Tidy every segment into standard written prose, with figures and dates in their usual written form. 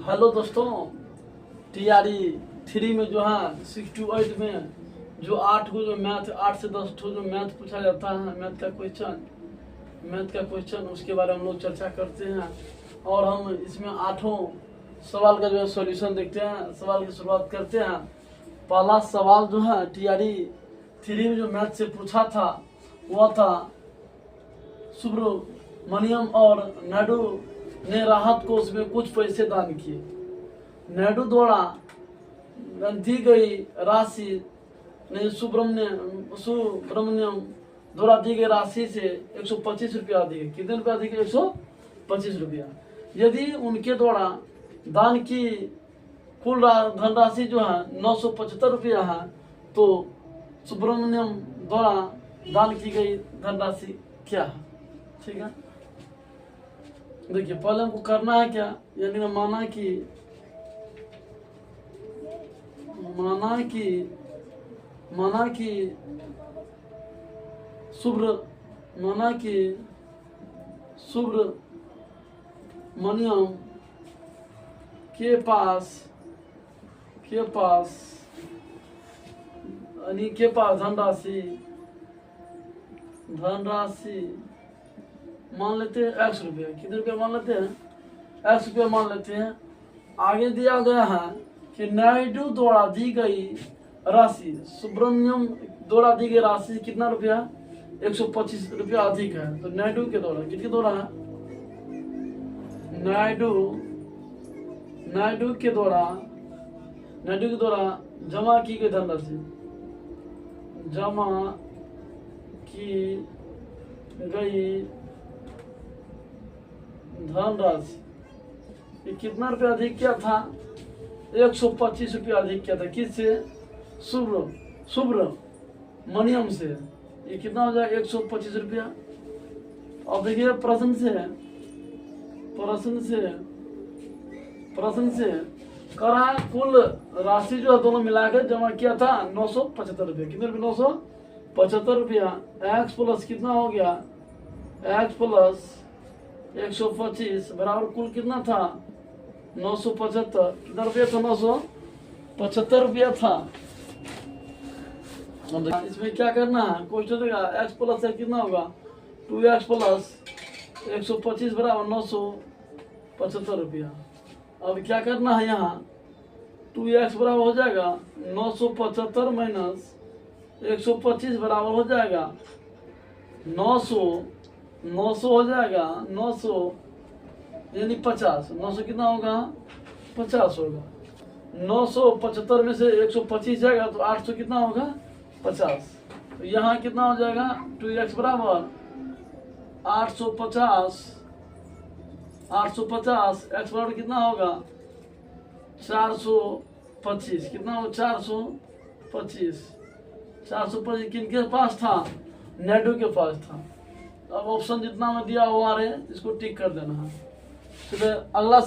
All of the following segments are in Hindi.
हेलो दोस्तों, टीआरई 3 में जो है 6 to 8 में जो 8 को जो मैथ 8 से 10 जो मैथ पूछा जाता है, मैथ का क्वेश्चन उसके बारे में हम लोग चर्चा करते हैं। और हम इसमें 8 सवाल का जो है सॉल्यूशन देखते हैं। सवाल की शुरुआत करते हैं। पहला सवाल जो है टीआरई 3 में जो मैथ से पूछा था वह था सुब्रमण्यम और नायडू ने राहत को उसमें कुछ पैसे दान किए। नायडू द्वारा दी गई राशि ने सुब्रमण्यम द्वारा दी गई राशि से 125 रुपया दी गई। कितने रुपया दी गई? 125 रुपया। यदि उनके द्वारा दान की कुल धनराशि जो है 975 रुपया है, तो सुब्रमण्यम द्वारा दान की गई धनराशि क्या है? ठीक है, देखिए पहले हमको करना है क्या, यानी माना कि सुब्रमण्यम के पास धनराशि मान लेते हैं 100 रुपया। कितने रुपया मान लेते हैं? 100 रुपया मान लेते हैं। आगे दिया गया है कि नायडू द्वारा दी गई राशि, सुब्रमण्यम द्वारा दी गई राशि कितना रुपया? 125 रुपया अधिक है। तो नायडू के द्वारा किसके द्वारा है? नायडू के द्वारा जमा की गई धनराशि, ये कितना रुपया अधिक क्या था? 125 रुपया अधिक क्या था? किससे? सुब्रमण्यम से। ये कितना हो जाएगा? 125 रुपया। अब देखिए प्रश्न से करा कुल राशि जो है दोनों मिलाकर जमा किया था 975 रुपया। कितने रुपये? 975 रुपया। एक्स प्लस कितना हो गया? एक्स प्लस 125 बराबर कुल कितना था? 975। कितना रुपया था? 975 रुपया था। इसमें क्या करना है? क्वेश्चन देगा एक्स प्लस है कितना होगा? 2x प्लस 125 बराबर 975 रुपया। अब क्या करना है यहाँ? 2x बराबर हो जाएगा 975 माइनस 125 बराबर हो जाएगा 900 हो जाएगा 900 यानी 50। 900 कितना होगा? 50 होगा। 975 में से 125 जाएगा तो 800 कितना होगा? 50। तो यहाँ कितना हो जाएगा? 2x बराबर 850 x बराबर कितना होगा? 425। कितना होगा? 425 किनके पास था? नायडू के पास था। अब ऑप्शन जितना में दिया हुआ है इसको टिक कर देना है। फिर अगला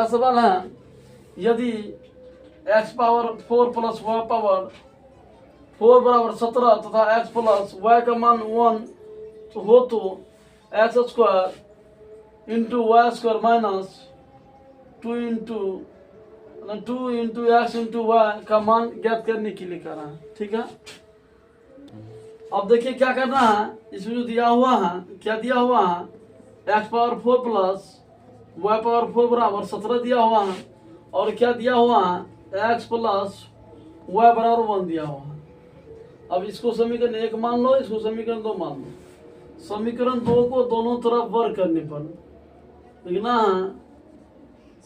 सवाल है यदि x power 4 plus y power 4 बराबर 17 तथा x प्लस y का मान 1 हो तो x square into y square minus 2 into x into y का मान ज्ञात करने के लिए करना है। ठीक है, अब देखिए क्या करना है। इसमें जो दिया हुआ है, क्या दिया हुआ है? x power 4 plus y power 4 बराबर 17 दिया हुआ है। और क्या दिया हुआ है? x प्लस y बराबर 1 दिया हुआ है। अब इसको समीकरण 1 मान लो, इसको समीकरण 2 मान लो। समीकरण 2 को दोनों तरफ वर्क करने पर लिखना है।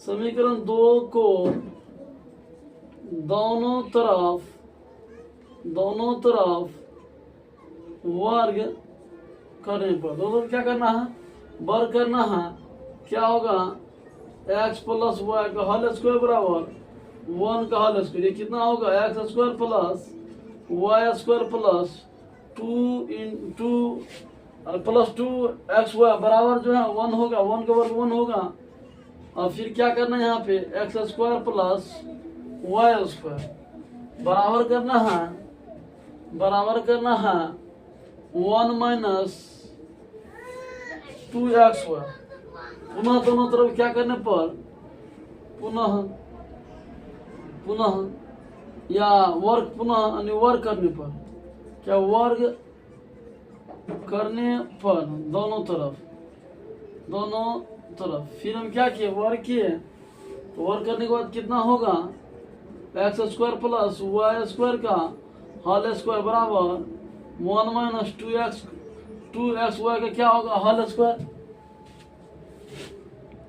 समीकरण 2 को दोनों तरफ वर्ग करने पर दोनों क्या करना है? वर्ग करना है। क्या होगा? x प्लस y का होल स्क्वायर बराबर 1 का होल स्क्वायर। ये कितना होगा? x square plus y square plus 2x y बराबर जो है 1 होगा। 1 का वर्ग 1 होगा। और फिर क्या करना है यहाँ पे? x square plus y square बराबर करना है 1 माइनस 2xy पुनः दोनों तरफ क्या करने पर पुनः पुनः या वर्ग पुनः यानी वर्ग करने पर क्या वर्ग करने पर दोनों तरफ फिर हम क्या किए वर्ग किए तो वर्ग करने के बाद कितना होगा x square plus y square का होल स्क्वायर बराबर 1 माइनस 2x वाई का क्या होगा होल स्क्वायर।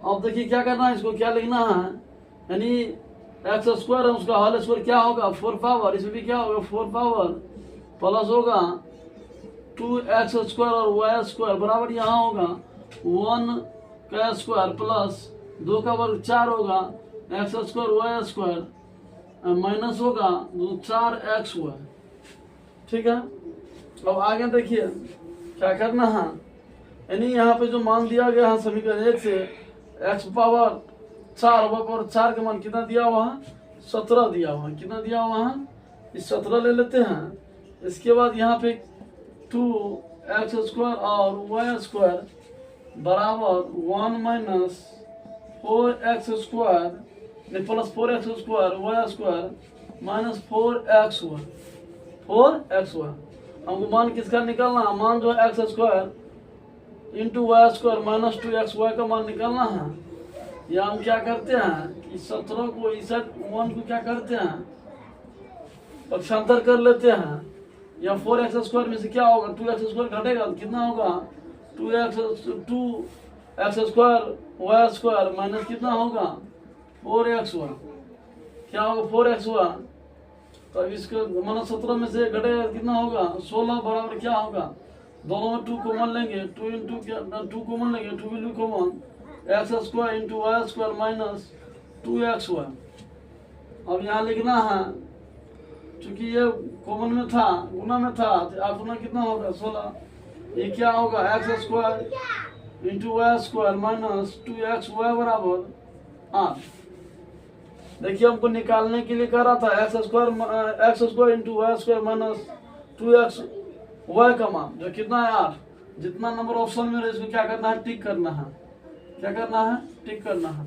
अब देखिए क्या करना है इसको क्या लिखना है यानी एक्स स्क्वायर है उसका होल स्क्वायर क्या होगा 4 पावर इसमें भी क्या होगा 4 पावर प्लस होगा 2x स्क्वायर और वाई स्क्वायर बराबर यहाँ होगा 1 का स्क्वायर प्लस 2 का वर्ग 4 होगा x square y square minus होगा 4x वाई। ठीक है अब आगे देखिए क्या करना है यानी यहाँ पे जो मान दिया गया है समीकरण 1 से x पावर 4 पावर 4 का मान कितना दिया हुआ है 17 दिया हुआ है। कितना दिया हुआ है इस 17 ले लेते हैं। इसके बाद यहाँ पे 2x स्क्वायर और वाई स्क्वायर बराबर 1 minus 4x square plus 4x square y square minus 4x y. हमको मान किसका निकालना है मान जो है x square into y square minus 2x y का मान निकालना है। या हम क्या करते हैं कि 17 को इस 1 को क्या करते हैं पक्षांतर कर लेते हैं या 4x स्क्वायर में से क्या होगा 2x स्क्वायर घटेगा तो कितना होगा 2x square y square minus कितना होगा 4x वाई क्या होगा 4x वाई। तो अब इसको माना 17 में से घटेगा कितना होगा 16 बराबर क्या होगा दोनों में 2 कॉमन लेंगे 2 इंटू क्या 2 कॉमन लेंगे 2 value common x square into y square minus 2x y. अब यहाँ लिखना है क्योंकि ये कॉमन में था गुना में था तो आप गुना कितना होगा 16 ये क्या होगा x square into y square minus 2x y बराबर 8। देखिए हमको निकालने के लिए कह रहा था x square into y square minus 2x y का मान जो कितना है 8। जितना नंबर ऑप्शन में इसको क्या करना है टिक करना है क्या करना है टिक करना है।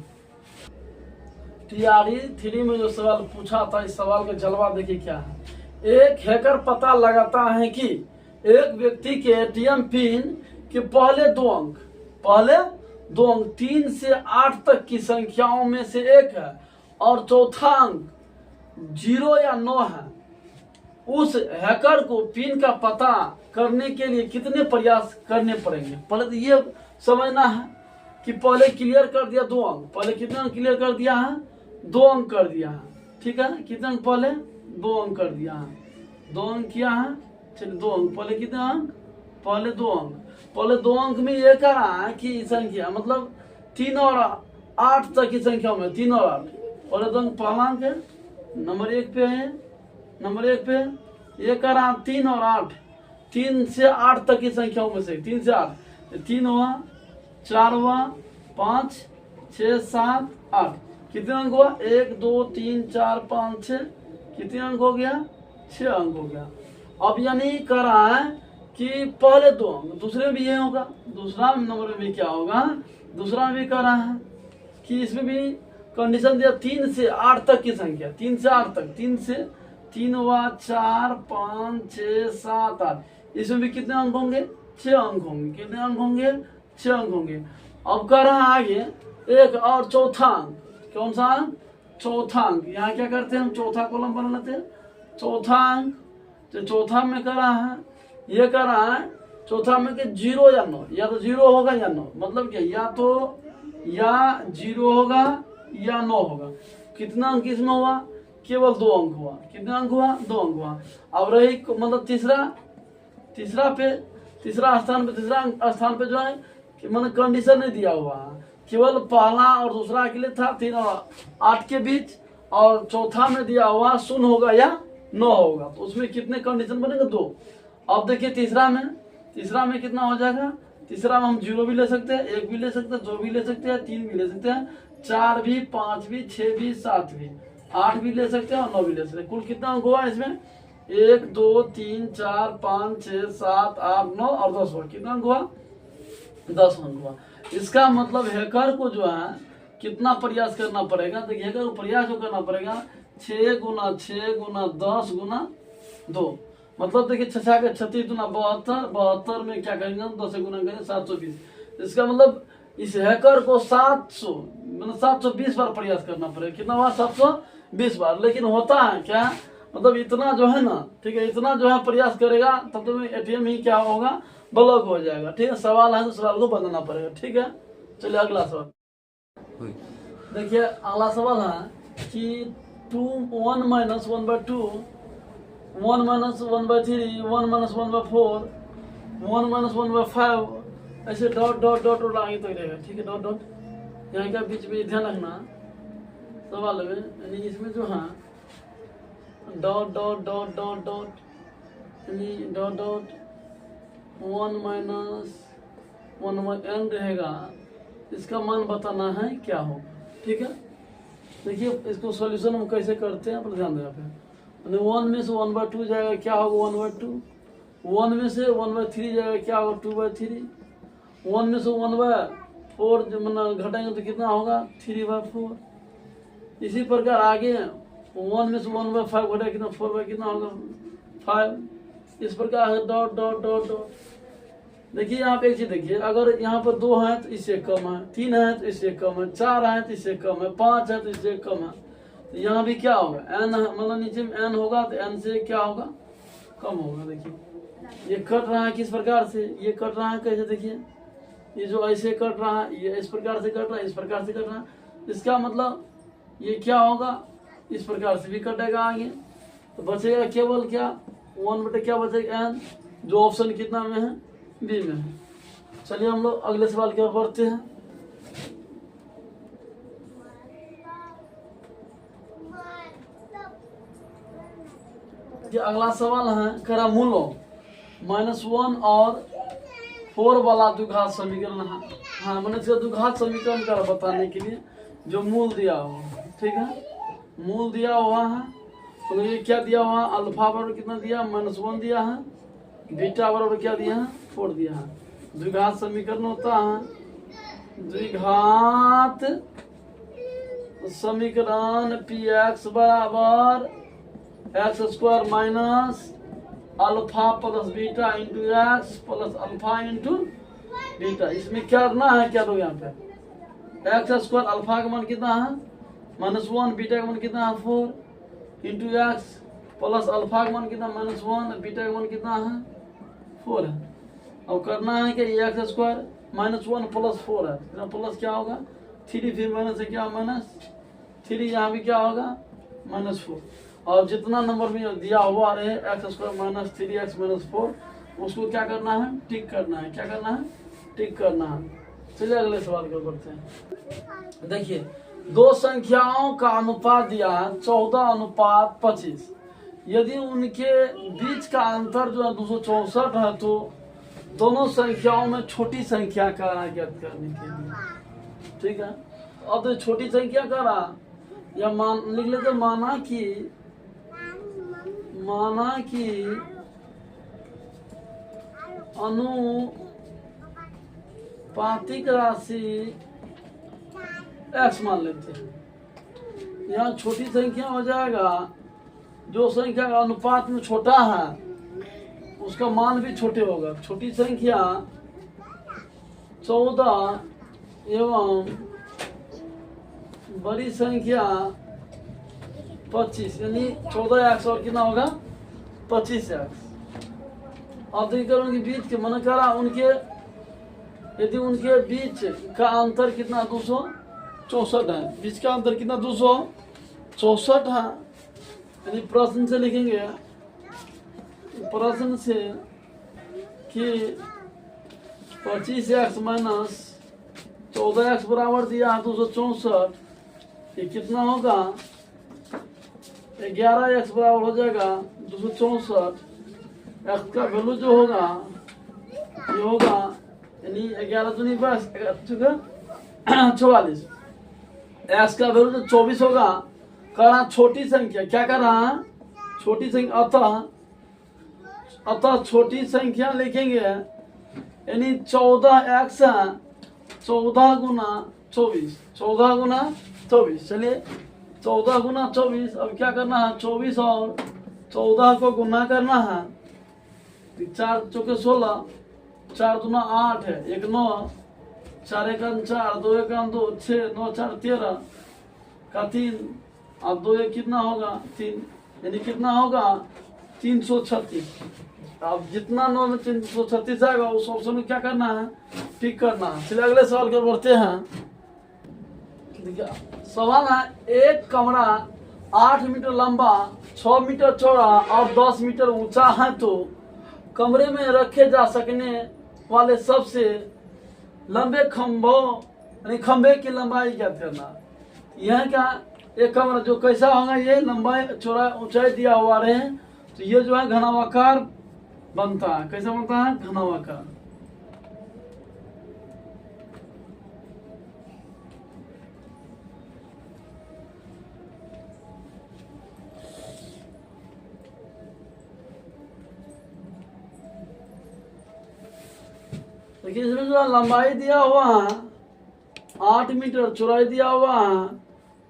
टीआरई 3 में जो सवाल पूछा था इस सवाल का जवाब देखिए क्या है। एक हैकर पता लगाता है कि एक व्यक्ति के एटीएम पिन के पहले दो अंक 3 से 8 तक की संख्याओं में से एक है और चौथा अंक 0 या 9 है। उस हैकर को पिन का पता करने के लिए कितने प्रयास करने पड़ेंगे। पहले तो ये समझना है कि पहले क्लियर कर दिया 2 अंक पहले कितने अंक क्लियर कर दिया है 2 अंक कर दिया है। ठीक है कितने अंक पहले 2 अंक कर दिया है 2 अंक किया है चलिए 2 अंक पहले कितने अंक पहले 2 अंक में ये कह रहा है कि संख्या मतलब 3 और 8 तक की संख्या में 3 और 8 पहले 2 अंक पहला अंक है नंबर 1 पे है नंबर 1 पे ये कह रहा 3 और 8 3 से 8 तक की संख्याओं में से 3 से 8 3 हुआ 4 हुआ 5 6 7 8 कितने अंक हुआ 1 2 3 4 5 6 कितने अंक हो गया 6 अंक हो गया। अब यानी कह रहा है कि पहले 2 अंक दूसरे में भी ये होगा दूसरा नंबर में भी क्या होगा दूसरा में भी कह रहा है कि इसमें भी कंडीशन दिया 3 से 8 तक की संख्या 3 से 8 तक 3 से 3 हुआ 4 5 6 7 8 इसमें भी कितने अंक होंगे 6 अंक होंगे कितने अंक होंगे 6 अंक होंगे। अब कह रहा है आगे एक और चौथा अंक कौन सा अंक चौथा अंक यहाँ क्या करते हैं हम चौथा कॉलम बना लेते हैं चौथा अंक तो चौथा में कह रहा है ये कह रहा है चौथा में कि 0 या 9 या तो 0 होगा या 9 मतलब क्या या 0 होगा या 9 होगा। कितना अंक इसमें हुआ केवल 2 अंक हुआ कितना अंक हुआ 2 अंक हुआ। अब रही मतलब तीसरा स्थान पे जो है कि मतलब कंडीशन नहीं दिया हुआ केवल पहला और दूसरा के लिए था 3 और 8 के बीच और चौथा में दिया हुआ 0 होगा या 9 होगा तो उसमें कितने कंडीशन बनेंगे 2। अब देखिए तीसरा में कितना हो जाएगा तीसरा में हम 0 भी ले सकते हैं 1 भी ले सकते हैं 2 भी ले सकते हैं 3 भी ले सकते हैं 4 भी 5 भी 6 भी 7 भी 8 भी ले सकते हैं और 9 भी ले सकते हैं। कुल कितना अंक हुआ इसमें 1 2 3 4 5 6 7 8 9 और 10 हुआ कितना अंक हुआ 10 अंक हुआ। इसका मतलब हैकर को जो है कितना प्रयास करना पड़ेगा? देखिए हैकर को प्रयास जो करना पड़ेगा 6 गुना 6 गुना 10 गुना 2, मतलब देखिए 6 के 36 गुना 72, 72 में क्या करेंगे हम 10 गुना करेंगे 720। इसका मतलब इस हैकर को 700 मतलब 720 बार प्रयास करना पड़ेगा। कितना बार? 720 बार। लेकिन होता है क्या, मतलब इतना जो है ना, ठीक है, इतना जो है प्रयास करेगा तब तो एटीएम ही क्या होगा, ब्लॉक हो जाएगा। ठीक है, सवाल है तो सवाल को बदलना पड़ेगा। ठीक है, चलिए अगला सवाल देखिए। अगला सवाल है कि 1 माइनस 1/2, 1 माइनस 1/3, 1 माइनस 1/4, 1 माइनस 1/5, ऐसे डॉट डॉट डॉट डॉट आगे तक रहेगा। ठीक है, डॉट डॉट यहाँ का बीच में ध्यान रखना सवाल में, यानी इसमें जो है dot dot dot dot dot यानी डॉट डॉट 1 माइनस 1/n रहेगा। इसका मान बताना है क्या होगा। ठीक है, देखिए इसको सॉल्यूशन हम कैसे करते हैं अपना ध्यान देना पे। 1 में से 1/2 जाएगा, क्या होगा 1/2। 1 में से 1/3 जाएगा, क्या होगा 2/3। 1 में से 1/4 जब घटाएंगे तो कितना होगा 3/4। इसी प्रकार आगे 1 में से 1/5 घटाएगा कितना 4 कितना होगा 5। इस प्रकार है डॉट डॉट डॉट डॉट। देखिए यहाँ पे एक चीज देखिए, अगर यहाँ पर 2 है तो इससे कम है, 3 है तो इससे कम है, 4 है तो इससे कम है, 5 है तो इससे कम है, तो यहाँ भी क्या होगा n, मतलब नीचे में n होगा तो n से क्या होगा कम होगा। देखिए ये कट रहा है किस प्रकार से, ये कट रहा है कैसे, देखिए ये जो ऐसे कट रहा है ये इस प्रकार से कट रहा है, इस प्रकार से कट रहा है। इसका मतलब ये क्या होगा, इस प्रकार से भी कटेगा आगे, तो बचेगा केवल क्या 1 क्या बचेगा n, जो ऑप्शन कितना में है बी में है। चलिए हम लोग अगले सवाल की ओर बढ़ते हैं। ये अगला सवाल है करा मूलो -1 और 4 वाला द्विघात समीकरण है। हाँ, मैंने इसका द्विघात समीकरण का बताने के लिए जो मूल दिया हुआ, ठीक है, मूल दिया हुआ है तो ये क्या दिया हुआ, अल्फा बराबर कितना दिया -1 दिया है, बीटा बराबर क्या दिया है 4 दिया है। द्विघात समीकरण होता है द्विघात समीकरण px बराबर x² minus alpha plus beta into x plus alpha into beta. इसमें क्या करना है, क्या दो यहाँ पे x² अल्फा का मान कितना है -1, बीटा का मान कितना है 4 इंटू एक्स प्लस अल्फा का मान कितना -1, बीटा का मान कितना है 4 है। अब करना है कि x² -1 प्लस 4 है, प्लस क्या होगा 3, फिर माइनस से क्या -3, यहाँ भी क्या होगा -4। और जितना नंबर में दिया हुआ रहे x² -3x -4 उसको क्या करना है टिक करना है, क्या करना है टिक करना है। चलिए अगले सवाल को बढ़ते हैं। देखिए दो संख्याओं का अनुपात दिया है 14:25। यदि उनके बीच का अंतर जो है 264 है तो दोनों संख्याओं में छोटी संख्या का ज्ञात करने के लिए, ठीक है। अब तो छोटी संख्या का रहा या मान लिख लेते, माना कि अनुपातिक राशि x मान लेते हैं। यहाँ छोटी संख्या हो जाएगा, जो संख्या का अनुपात में छोटा है उसका मान भी छोटे होगा। छोटी संख्या 14 एवं बड़ी संख्या 25, यानी 14x और कितना होगा 25x। अब देखिए उनके बीच के मन करा यदि उनके बीच का अंतर कितना 264 है, बीच का अंतर कितना 264 है, यानी प्रश्न से लिखेंगे प्रश्न से कि 25x माइनस 14x बराबर दिया है 264, ये कितना होगा 11x बराबर हो जाएगा 264। x का वैल्यू जो होगा ये होगा यानी 11 दूनी 44। x का वैल्यू जो 24 होगा। कह रहा छोटी संख्या, क्या कर रहा है छोटी संख्या, अतः छोटी संख्या लिखेंगे यानी 14x है 14 गुना 24, 14 गुना 24। चलिए 14 गुना 24, अब क्या करना है 24 और 14 को गुना करना है। 4 चौके 16, 4 दूना 8 है, 1 9, 4 1 4, 2 1 2, 6 9 4 13 का 3, अब 2 1 कितना होगा 3, यानी कितना होगा 336। अब जितना 9 में 336 आएगा उस ऑप्शन में क्या करना है टिक करना है। चलिए अगले सवाल की बढ़ते हैं। सवाल है एक कमरा 8 मीटर लंबा, 6 मीटर चौड़ा और 10 मीटर ऊंचा है, तो कमरे में रखे जा सकने वाले सबसे लंबे खंबे की लंबाई क्या करना। यह क्या एक कमरा जो कैसा होगा, ये लंबाई चौड़ाई ऊंचाई दिया हुआ रहे, तो ये जो है घनावाकार बनता है। कैसा बनता है घनावाकार। देखिए इसमें जो लंबाई दिया हुआ है 8 मीटर, चौड़ाई दिया हुआ है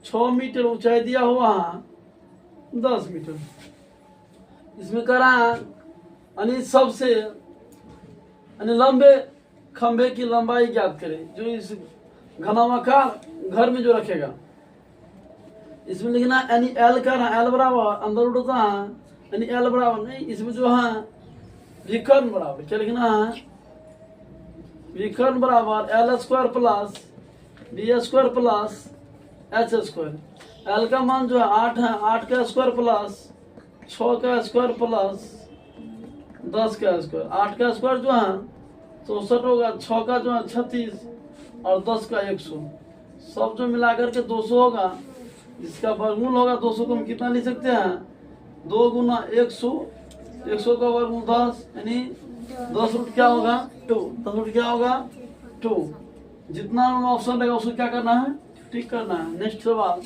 6 मीटर, ऊंचाई दिया हुआ है 10 मीटर। इसमें करा यानी सबसे यानी लंबे खंबे की लंबाई ज्ञात करें जो इस घनावाकार घर में जो रखेगा। इसमें लिखना यानी एल का एल बराबर अंदर उठता है यानी एल बराबर नहीं, इसमें जो है विकर्ण बराबर क्या लिखना है विकर्ण बराबर l square plus b square plus h square. L का मान जो है 8 है, 8 का स्क्वायर प्लस 6 का स्क्वायर प्लस 10 का स्क्वायर। 8 का स्क्वायर जो है 64 होगा, 6 का जो है 36 और 10 का 100, सब जो मिलाकर के 200 होगा। इसका वर्गमूल होगा 200 को हम कितना लिख सकते हैं 2 गुना 100, 100 का वर्गमूल 10 यानी 10 रूट क्या होगा 2, 10 रूट क्या होगा 2। जितना ऑप्शन रहेगा उसको क्या करना है टिक करना है। नेक्स्ट सवाल।